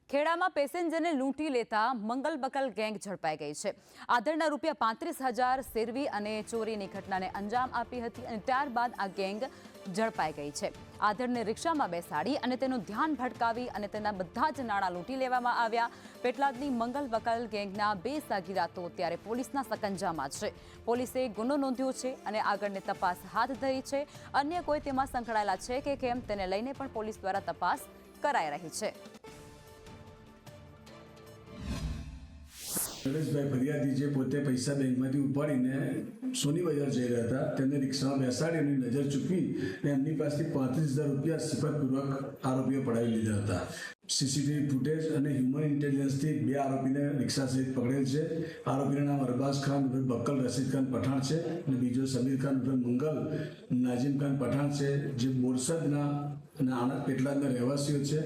ખેડામાં પેસેન્જરને લૂંટી લેતા મંગલ buckle gang ઝડપાઈ ગઈ છે। આધરના રૂપિયા 35,000 સેરવી અને ચોરીની ઘટનાને અંજામ આપી હતી અને ત્યારબાદ આ ગેંગ ઝડપાઈ ગઈ છે। આધરને રિક્ષામાં બેસાડી અને તેનું ધ્યાન ભટકાવી અને તેના બધા જ નાણાં લૂંટી લેવામાં આવ્યા। પેટલાદની મંગલ બકલ ગેંગના 2 સાગીરાતો અત્યારે પોલીસના સકંજામાં છે। પોલીસે ગુનો નોંધ્યો છે અને આગળની તપાસ હાથ ધરી છે। અન્ય કોઈ તેમાં સંકળાયેલા છે કે કેમ તેને લઈને પણ પોલીસ દ્વારા તપાસ કરાઈ રહી છે। નરેશભાઈ ફરિયાદી જે પોતે પૈસા બેંકમાંથી ઉપાડીને સોની બજાર જઈ રહ્યા હતા તેમને રિક્ષામાં બેસાડી એની નજર ચૂકવી અને એમની પાસેથી 35,000 રૂપિયા સિફતપૂર્વક આરોપીઓ પડાવી લીધા હતા। સીસીટીવી ફૂટેજ અને હ્યુમન ઇન્ટેલિજન્સથી 2 આરોપીને રિક્ષા સહિત પકડેલ છે। આરોપીના નામ અરબાઝ ખાન ઉર્ફે બક્કલ રશીદ ખાન પઠાણ છે અને બીજો સમીર ખાન ઉર્ફે મંગલ નાઝીમ ખાન પઠાણ છે, જે બોરસદના અને પેટલાદના રહેવાસીઓ છે।